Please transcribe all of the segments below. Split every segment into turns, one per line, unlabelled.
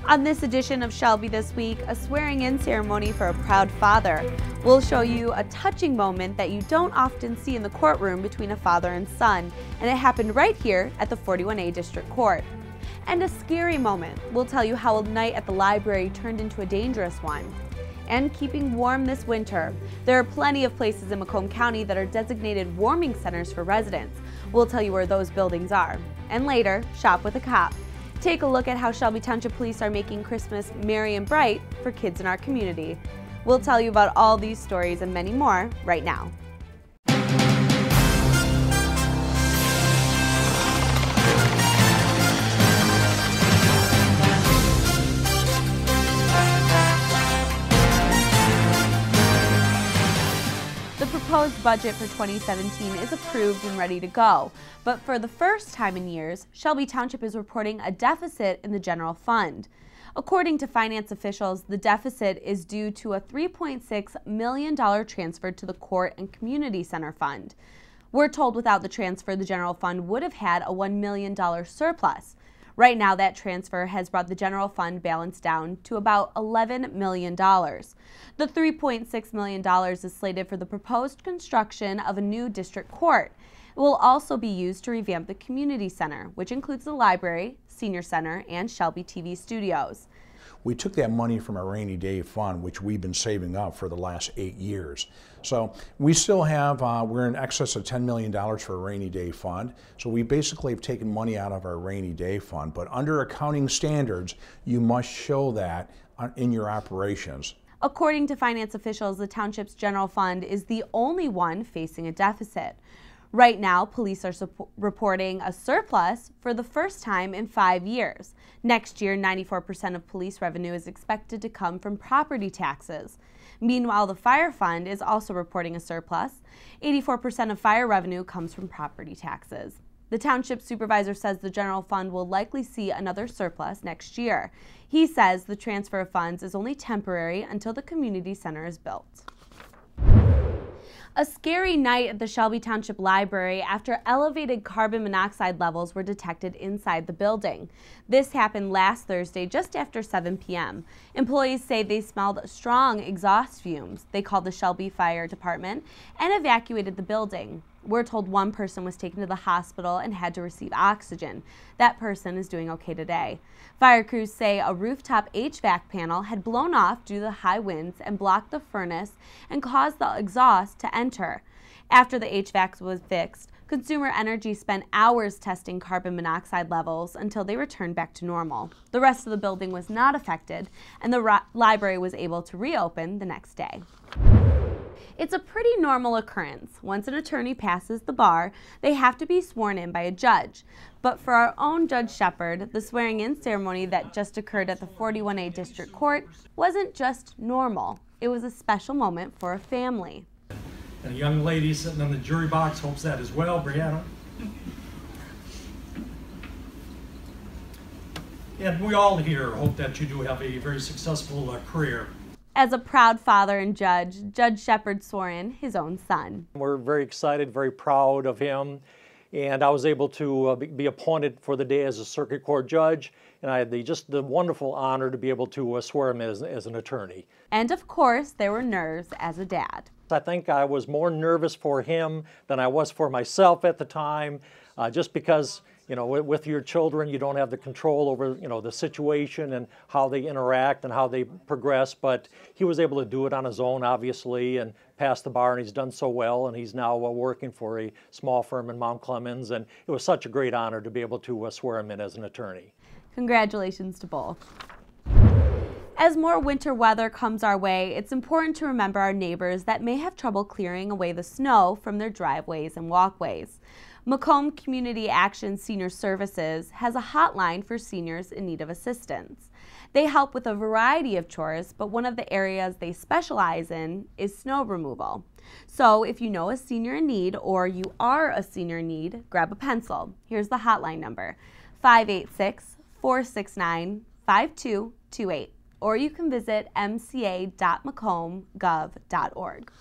On this edition of Shelby This Week, a swearing-in ceremony for a proud father. We'll show you a touching moment that you don't often see in the courtroom between a father and son, and it happened right here at the 41A District Court. And a scary moment. We'll tell you how a night at the library turned into a dangerous one. And keeping warm this winter. There are plenty of places in Macomb County that are designated warming centers for residents. We'll tell you where those buildings are. And later, shop with a cop. Take a look at how Shelby Township Police are making Christmas merry and bright for kids in our community. We'll tell you about all these stories and many more right now. The proposed budget for 2017 is approved and ready to go, but for the first time in years, Shelby Township is reporting a deficit in the general fund. According to finance officials, the deficit is due to a $3.6 million transfer to the Court and Community Center Fund. We're told without the transfer, the general fund would have had a $1 million surplus. Right now, that transfer has brought the general fund balance down to about $11 million. The $3.6 million is slated for the proposed construction of a new district court. It will also be used to revamp the community center, which includes the library, senior center, and Shelby TV studios.
We took that money from our rainy day fund, which we've been saving up for the last 8 years. So we still have, we're in excess of $10 million for a rainy day fund. So we basically have taken money out of our rainy day fund. But under accounting standards, you must show that in your operations.
According to finance officials, the township's general fund is the only one facing a deficit. Right now, police are reporting a surplus for the first time in 5 years. Next year, 94% of police revenue is expected to come from property taxes. Meanwhile, the fire fund is also reporting a surplus. 84% of fire revenue comes from property taxes. The township supervisor says the general fund will likely see another surplus next year. He says the transfer of funds is only temporary until the community center is built. A scary night at the Shelby Township Library after elevated carbon monoxide levels were detected inside the building. This happened last Thursday just after 7 p.m. Employees say they smelled strong exhaust fumes. They called the Shelby Fire Department and evacuated the building. We're told one person was taken to the hospital and had to receive oxygen. That person is doing okay today. Fire crews say a rooftop HVAC panel had blown off due to the high winds and blocked the furnace and caused the exhaust to enter. After the HVAC was fixed, Consumer Energy spent hours testing carbon monoxide levels until they returned back to normal. The rest of the building was not affected, and the library was able to reopen the next day. It's a pretty normal occurrence. Once an attorney passes the bar, they have to be sworn in by a judge. But for our own Judge Shepard, the swearing-in ceremony that just occurred at the 41A District Court wasn't just normal. It was a special moment for a family.
And a young lady sitting in the jury box hopes that as well, Brianna. And we all here hope that you do have a very successful career.
As a proud father and judge, Judge Shepard swore in his own son.
We're very excited, very proud of him, and I was able to be appointed for the day as a circuit court judge, and I had just the wonderful honor to be able to swear him as an attorney.
And of course, there were nerves as a dad.
I think I was more nervous for him than I was for myself at the time, just because, you know, with your children, you don't have the control over, you know, the situation and how they interact and how they progress. But he was able to do it on his own, obviously, and pass the bar, and he's done so well. And he's now working for a small firm in Mount Clemens. And it was such a great honor to be able to swear him in as an attorney.
Congratulations to both. As more winter weather comes our way, it's important to remember our neighbors that may have trouble clearing away the snow from their driveways and walkways. Macomb Community Action Senior Services has a hotline for seniors in need of assistance. They help with a variety of chores, but one of the areas they specialize in is snow removal. So if you know a senior in need or you are a senior in need, grab a pencil. Here's the hotline number, 586-469-5228. Or you can visit mca.macomb.gov.org.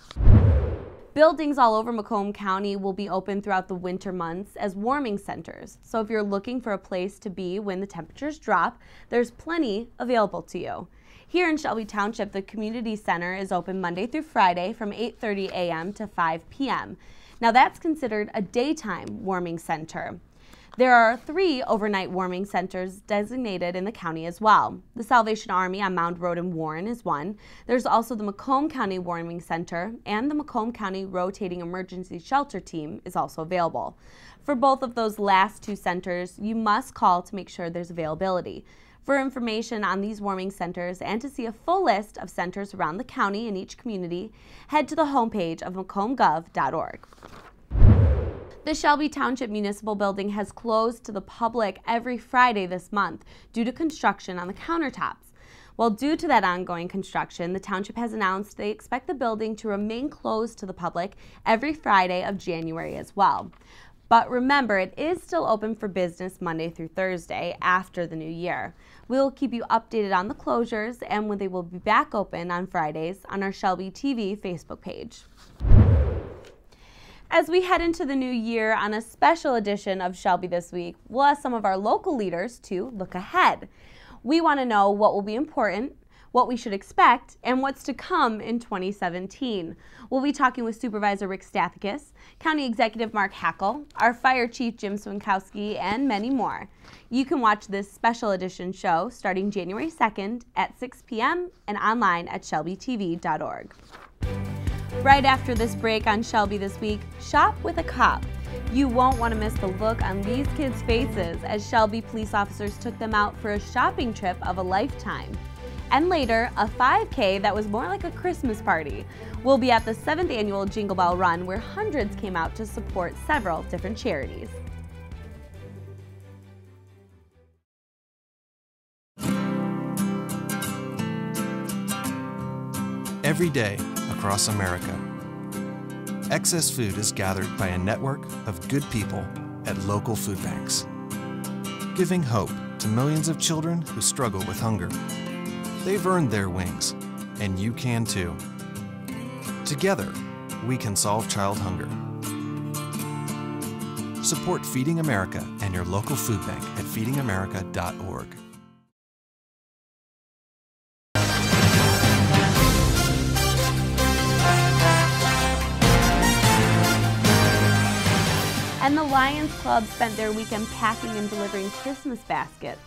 Buildings all over Macomb County will be open throughout the winter months as warming centers. So if you're looking for a place to be when the temperatures drop, there's plenty available to you. Here in Shelby Township, the community center is open Monday through Friday from 8:30 a.m. to 5 p.m. Now that's considered a daytime warming center. There are 3 overnight warming centers designated in the county as well. The Salvation Army on Mound Road in Warren is one. There's also the Macomb County Warming Center, and the Macomb County Rotating Emergency Shelter Team is also available. For both of those last 2 centers, you must call to make sure there's availability. For information on these warming centers and to see a full list of centers around the county in each community, head to the homepage of macombgov.org. The Shelby Township Municipal Building has closed to the public every Friday this month due to construction on the countertops. Well, due to that ongoing construction, the township has announced they expect the building to remain closed to the public every Friday of January as well. But remember, it is still open for business Monday through Thursday after the new year. We'll keep you updated on the closures and when they will be back open on Fridays on our Shelby TV Facebook page. As we head into the new year on a special edition of Shelby This Week, we'll ask some of our local leaders to look ahead. We want to know what will be important, what we should expect, and what's to come in 2017. We'll be talking with Supervisor Rick Stathakis, County Executive Mark Hackle, our Fire Chief Jim Swinkowski, and many more. You can watch this special edition show starting January 2nd at 6 p.m. and online at shelbytv.org. Right after this break on Shelby This Week, Shop with a Cop. You won't want to miss the look on these kids' faces as Shelby police officers took them out for a shopping trip of a lifetime. And later, a 5K that was more like a Christmas party. We'll be at the 7th annual Jingle Bell Run where hundreds came out to support several different charities.
Every day across America, excess food is gathered by a network of good people at local food banks, giving hope to millions of children who struggle with hunger. They've earned their wings, and you can too. Together, we can solve child hunger. Support Feeding America and your local food bank at feedingamerica.org.
And the Lions Club spent their weekend packing and delivering Christmas baskets.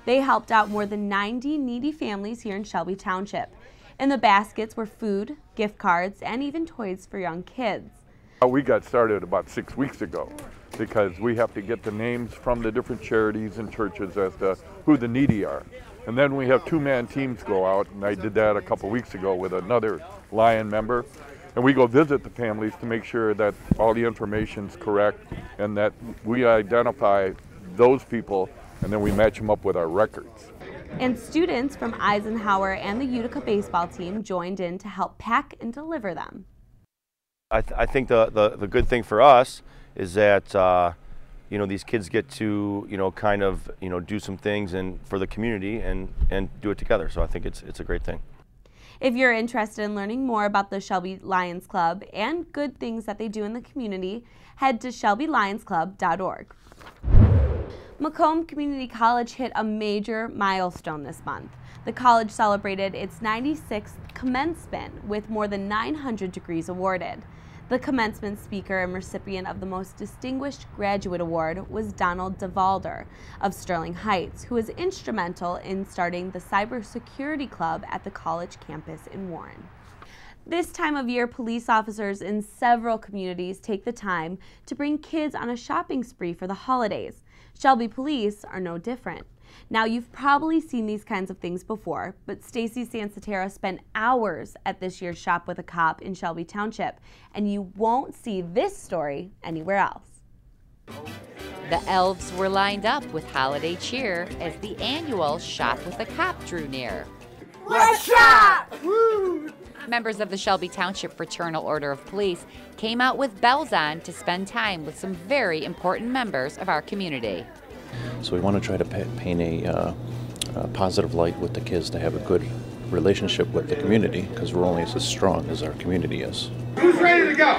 They helped out more than 90 needy families here in Shelby Township. In the baskets were food, gift cards, and even toys for young kids.
We got started about 6 weeks ago because we have to get the names from the different charities and churches as to who the needy are. And then we have 2-man teams go out, and I did that a couple weeks ago with another Lion member. And we go visit the families to make sure that all the information's correct and that we identify those people and then we match them up with our records.
And students from Eisenhower and the Utica baseball team joined in to help pack and deliver them.
I think the good thing for us is that these kids get to kind of do some things and for the community and do it together. So I think it's a great thing.
If you're interested in learning more about the Shelby Lions Club and good things that they do in the community, head to shelbylionsclub.org. Macomb Community College hit a major milestone this month. The college celebrated its 96th commencement with more than 900 degrees awarded. The commencement speaker and recipient of the most distinguished graduate award was Donald DeValder of Sterling Heights, who was instrumental in starting the Cybersecurity Club at the college campus in Warren. This time of year, police officers in several communities take the time to bring kids on a shopping spree for the holidays. Shelby Police are no different. Now, you've probably seen these kinds of things before, but Stacy Sansatera spent hours at this year's Shop with a Cop in Shelby Township, and you won't see this story anywhere else.
The elves were lined up with holiday cheer as the annual Shop with a Cop drew near.
Let's shop!
Woo! Members of the Shelby Township Fraternal Order of Police came out with bells on to spend time with some very important members of our community.
So we want to try to paint a positive light with the kids to have a good relationship with the community, because we're only as strong as our community is.
Who's ready to go?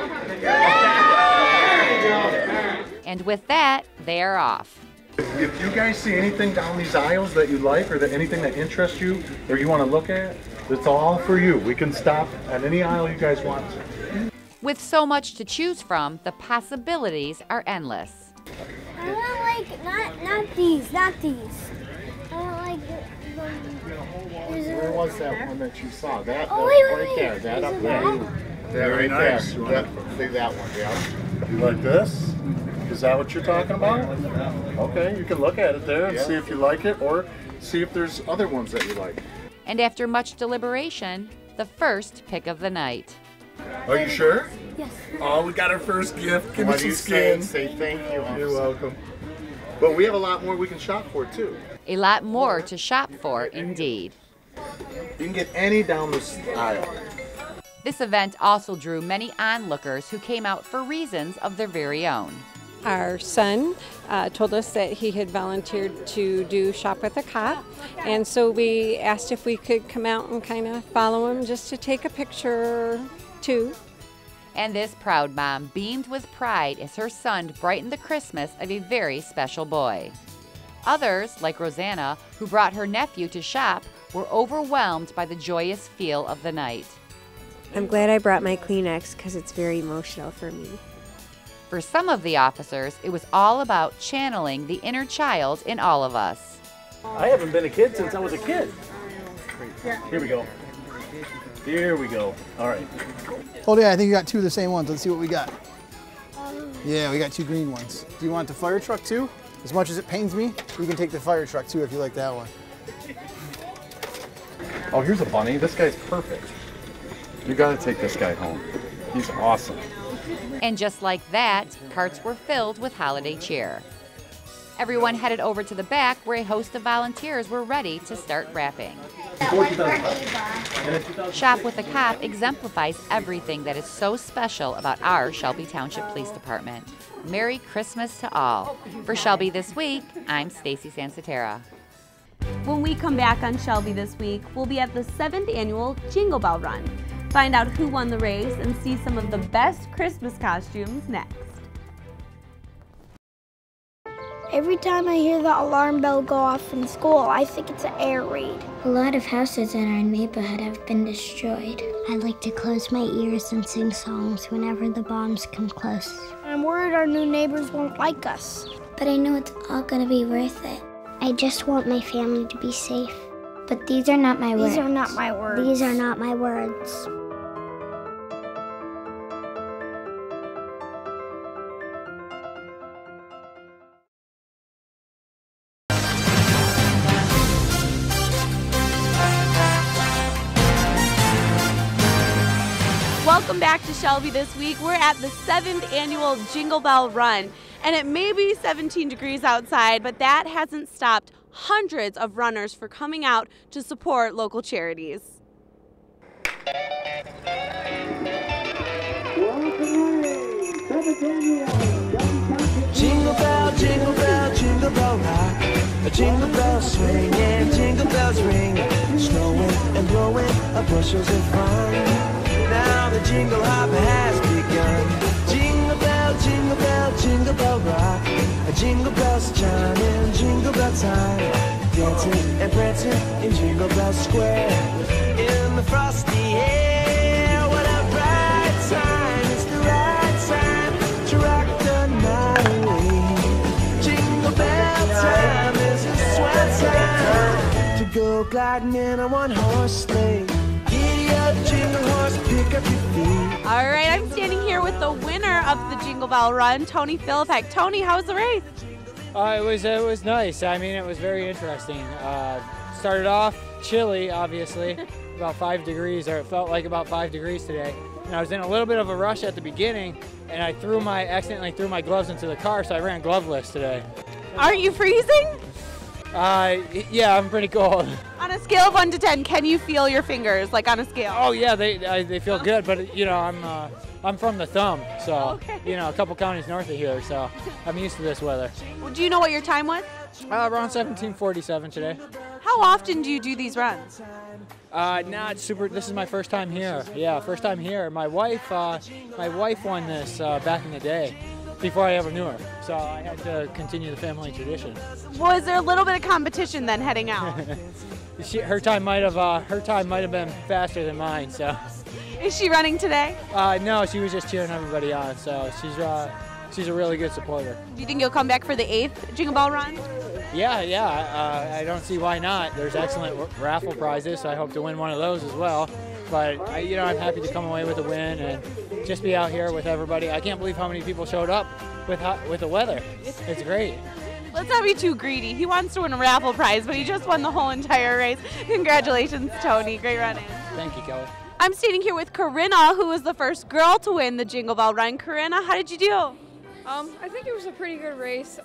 And with that, they are off.
If you guys see anything down these aisles that you like, or that anything that interests you, or you want to look at, it's all for you. We can stop at any aisle you guys want to.
With so much to choose from, the possibilities are endless.
I want not these. I want like
Where was that one that you saw? That
wait,
right there. That up there.
Very nice.
That, see that one, yeah. You like this? Is that what you're talking about? Okay, you can look at it there and see if you like it, or see if there's other ones that you like.
And after much deliberation, the first pick of the night.
Are you sure?
Yes.
Oh, we got our first gift. Give
What
me
do you
some skin.
say thank you.
You're welcome. But we have a lot more we can shop for too.
A lot more to shop for, indeed.
You can get any down this aisle.
This event also drew many onlookers who came out for reasons of their very own.
Our son told us that he had volunteered to do Shop with a Cop, and so we asked if we could come out and kind of follow him just to take a picture too.
And this proud mom beamed with pride as her son brightened the Christmas of a very special boy. Others, like Rosanna, who brought her nephew to shop, were overwhelmed by the joyous feel of the night.
I'm glad I brought my Kleenex because it's very emotional for me.
For some of the officers, it was all about channeling the inner child in all of us.
I haven't been a kid since I was a kid. Here we go. Here we go. All right.
Oh yeah, I think you got two of the same ones. Let's see what we got. Yeah, we got two green ones. Do you want the fire truck too? As much as it pains me, you can take the fire truck too if you like that one.
Oh, here's a bunny. This guy's perfect. You got to take this guy home. He's awesome.
And just like that, carts were filled with holiday cheer. Everyone headed over to the back where a host of volunteers were ready to start wrapping. Shop with a Cop exemplifies everything that is so special about our Shelby Township Police Department. Merry Christmas to all. For Shelby This Week, I'm Stacy Sansatera.
When we come back on Shelby This Week, we'll be at the 7th annual Jingle Bell Run. Find out who won the race and see some of the best Christmas costumes next.
Every time I hear the alarm bell go off in school, I think it's an air raid.
A lot of houses in our neighborhood have been destroyed. I like to close my ears and sing songs whenever the bombs come close.
I'm worried our new neighbors won't like us.
But I know it's all gonna be worth it. I just want my family to be safe. But these are not my words.
These are not my words.
These are not my words.
Welcome back to Shelby This Week. We're at the 7th annual Jingle Bell Run, and it may be 17 degrees outside, but that hasn't stopped hundreds of runners from coming out to support local charities.
Jingle bell, jingle bell, jingle bell rock. A jingle bell swing and jingle bells ring. Snowing and blowing up bushels of fun. Now the jingle hop has begun. Jingle bell, jingle bell rock. A jingle bells chiming, jingle bell time. Dancing and prancing in Jingle Bell Square. In the frosty air, what a bright time. It's the right time to rock the night away. Jingle bell time is a swell time to go gliding in a one-horse sleigh. Giddy up, jingle horse, pick up your feet.
All right, I'm standing here with the winner of the Jingle Bell Run, Tony Philippek. Tony, how was the race?
It was nice. I mean, it was very interesting. Started off chilly, obviously, about 5 degrees, or it felt like about 5 degrees today. And I was in a little bit of a rush at the beginning, and I accidentally threw my gloves into the car, so I ran gloveless today.
Aren't you freezing?
Yeah, I'm pretty cold.
On a scale of 1 to 10, can you feel your fingers, like on a scale?
Oh yeah, they feel good, but you know, I'm from the Thumb, so you know, a couple counties north of here, so I'm used to this weather.
Well, do you know what your time was?
Around 17:47 today.
How often do you do these runs?
Not super. This is my first time here. Yeah, first time here. My wife won this back in the day, before I ever knew her. So I had to continue the family tradition.
Was there a little bit of competition then heading out?
Her time might have been faster than mine. So.
Is she running today?
No, she was just cheering everybody on. So she's a really good supporter.
Do you think you'll come back for the 8th Jingle Bell Run?
Yeah. I don't see why not. There's excellent raffle prizes, so I hope to win one of those as well. But I'm happy to come away with a win and just be out here with everybody. I can't believe how many people showed up with the weather. It's great.
Let's not be too greedy. He wants to win a raffle prize, but he just won the whole entire race. Congratulations, Tony. Great running.
Thank you, Kelly.
I'm standing here with Corinna, who was the first girl to win the Jingle Bell Run. Corinna, how did you do?
I think it was a pretty good race.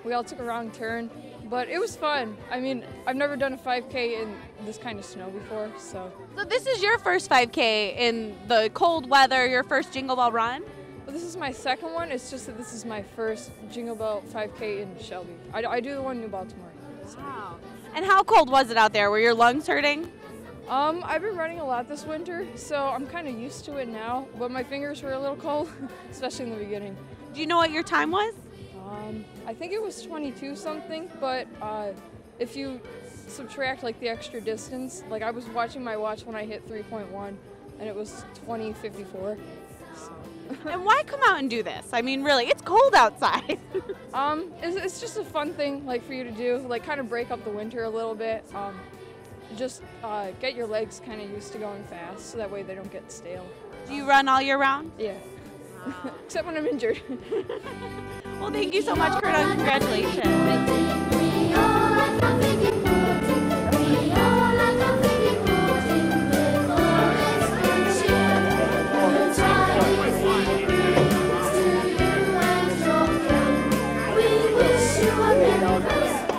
We all took a wrong turn, but it was fun. I've never done a 5K in this kind of snow before, so.
So this is your first 5K in the cold weather, your first Jingle Bell Run?
Well, this is my second one. It's just that this is my first Jingle Bell 5K in Shelby. I do the one in New Baltimore. So.
Wow. And how cold was it out there? Were your lungs hurting?
I've been running a lot this winter, so I'm kind of used to it now, but my fingers were a little cold, especially in the beginning.
Do you know what your time was?
I think it was 22 something, but if you subtract like the extra distance, like I was watching my watch when I hit 3.1 and it was 20:54. So.
And why come out and do this? Really, it's cold outside.
It's just a fun thing like for you to do, like kind of break up the winter a little bit. Just get your legs kind of used to going fast so that way they don't get stale.
Do you run all year round?
Yeah. Except when I'm injured.
Well, thank you so much, Corinna. Congratulations.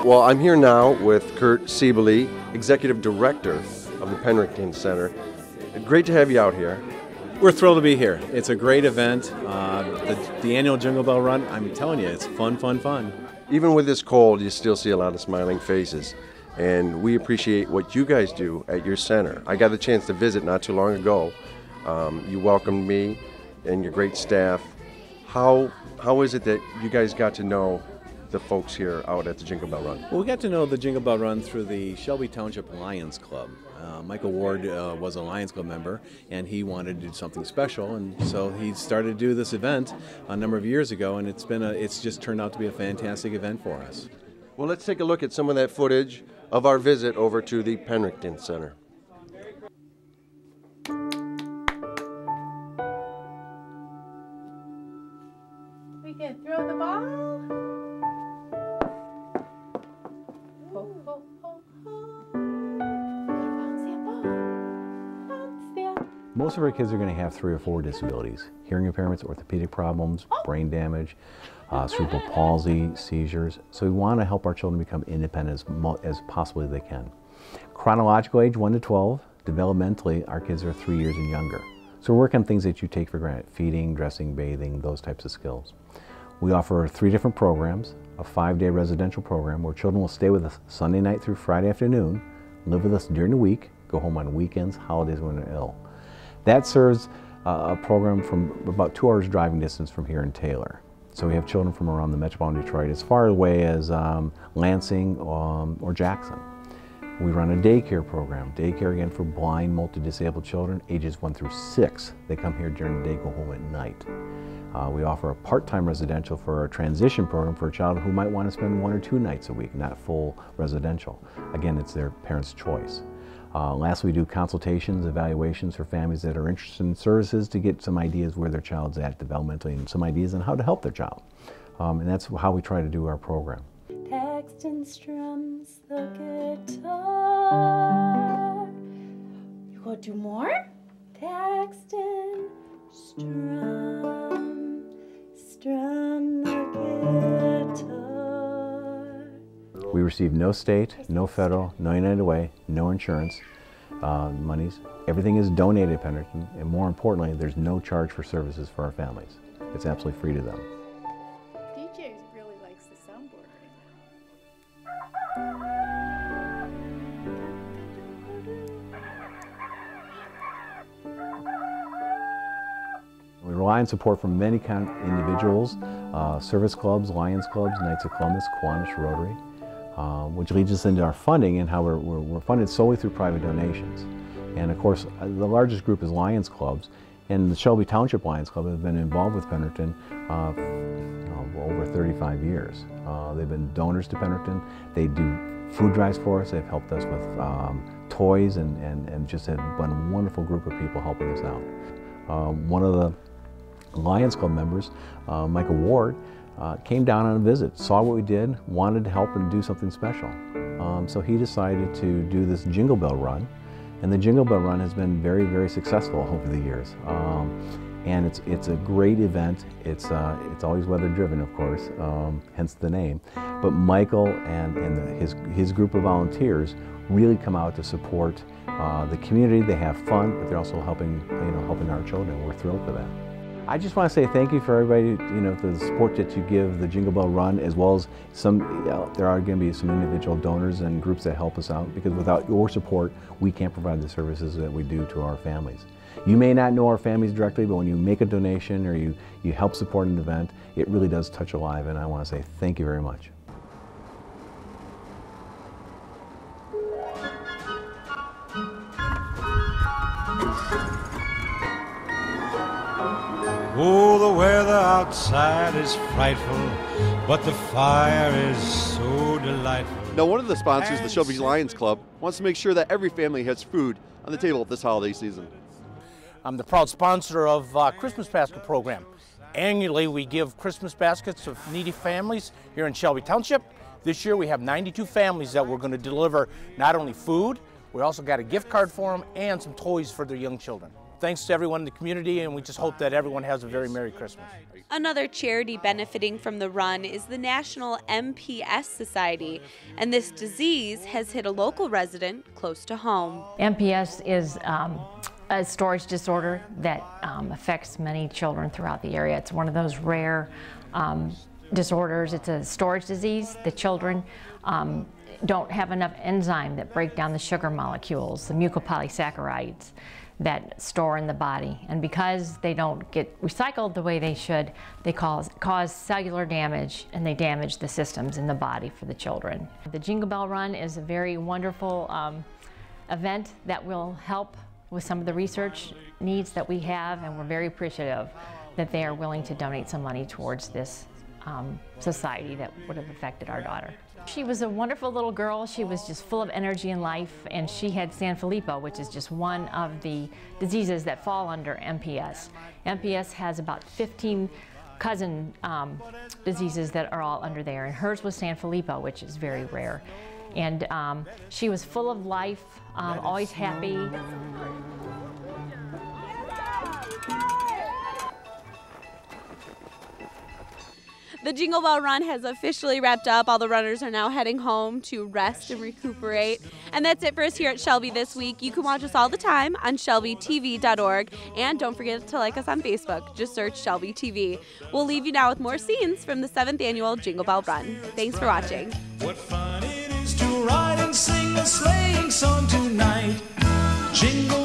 Well, I'm here now with Kurt Siebele, Executive Director of the Penricton Center. Great to have you out here.
We're thrilled to be here. It's a great event. The annual Jingle Bell Run, I'm telling you, it's fun, fun, fun.
Even with this cold, you still see a lot of smiling faces. And we appreciate what you guys do at your center. I got the chance to visit not too long ago. You welcomed me and your great staff. How is it that you guys got to know the folks here out at the Jingle Bell Run?
Well, we got to know the Jingle Bell Run through the Shelby Township Lions Club. Michael Ward was a Lions Club member, and he wanted to do something special, and so he started to do this event a number of years ago, and it's just turned out to be a fantastic event for us.
Well, let's take a look at some of that footage of our visit over to the Penricton Center.
We can throw the ball.
Most of our kids are going to have 3 or 4 disabilities: hearing impairments, orthopedic problems, brain damage, cerebral palsy, seizures. So we want to help our children become independent as possibly they can. Chronological age 1 to 12. Developmentally, our kids are 3 years and younger. So we're working on things that you take for granted: feeding, dressing, bathing, those types of skills. We offer 3 different programs: a 5-day residential program where children will stay with us Sunday night through Friday afternoon, live with us during the week, go home on weekends, holidays when they're ill. That serves a program from about 2 hours driving distance from here in Taylor. So we have children from around the metropolitan Detroit, as far away as Lansing or Jackson. We run a daycare program. Daycare again for blind, multi-disabled children, ages 1 through 6. They come here during the day, go home at night. We offer a part-time residential for a transition program for a child who might want to spend 1 or 2 nights a week, not full residential. Again, it's their parents' choice. Lastly, we do consultations, evaluations for families that are interested in services to get some ideas where their child's at developmentally and some ideas on how to help their child. And that's how we try to do our program.
Paxton strums the guitar. You go do more? Paxton strum the guitar.
We receive no state, no federal, no United Way, no insurance monies. Everything is donated at Penricton, and more importantly, there's no charge for services for our families. It's absolutely free to them.
DJ really likes the soundboard right now.
find support from many kind of individuals, service clubs, Lions clubs, Knights of Columbus, Kiwanis, Rotary, which leads us into our funding and how we're funded solely through private donations. And of course, the largest group is Lions clubs, and the Shelby Township Lions Club have been involved with Pennerton over 35 years. They've been donors to Pennerton. They do food drives for us. They've helped us with toys and just have been a wonderful group of people helping us out. One of the Lions Club members, Michael Ward, came down on a visit, saw what we did, wanted to help and do something special. So he decided to do this Jingle Bell Run, and the Jingle Bell Run has been very, very successful over the years. And it's a great event. It's always weather driven, of course, hence the name. But Michael and his group of volunteers really come out to support the community. They have fun, but they're also helping our children. We're thrilled for that. I just want to say thank you for everybody, for the support that you give the Jingle Bell Run, as well as there are going to be some individual donors and groups that help us out, because without your support, we can't provide the services that we do to our families. You may not know our families directly, but when you make a donation or you help support an event, it really does touch a life, and I want to say thank you very much.
Oh, the weather outside is frightful, but the fire is so delightful.
Now, one of the sponsors, the Shelby Lions Club, wants to make sure that every family has food on the table this holiday season.
I'm the proud sponsor of Christmas Basket Program. Annually, we give Christmas baskets to needy families here in Shelby Township. This year, we have 92 families that we're going to deliver not only food, we also got a gift card for them and some toys for their young children. Thanks to everyone in the community, and we just hope that everyone has a very Merry Christmas.
Another charity benefiting from the run is the National MPS Society, and this disease has hit a local resident close to home.
MPS is a storage disorder that affects many children throughout the area. It's one of those rare disorders. It's a storage disease. The children don't have enough enzyme that break down the sugar molecules, the mucopolysaccharides that store in the body. And because they don't get recycled the way they should, they cause cellular damage, and they damage the systems in the body for the children. The Jingle Bell Run is a very wonderful event that will help with some of the research needs that we have, and we're very appreciative that they are willing to donate some money towards this society that would have affected our daughter. She was a wonderful little girl. She was just full of energy and life, and she had Sanfilippo, which is just one of the diseases that fall under MPS. MPS has about 15 cousin diseases that are all under there, and hers was Sanfilippo, which is very rare. And she was full of life, always happy.
The Jingle Bell Run has officially wrapped up. All the runners are now heading home to rest and recuperate. And that's it for us here at Shelby this week. You can watch us all the time on shelbytv.org. And don't forget to like us on Facebook. Just search Shelby TV. We'll leave you now with more scenes from the 7th annual Jingle Bell Run. Thanks for watching.
What fun it is to ride and sing a sleighing song tonight. Jingle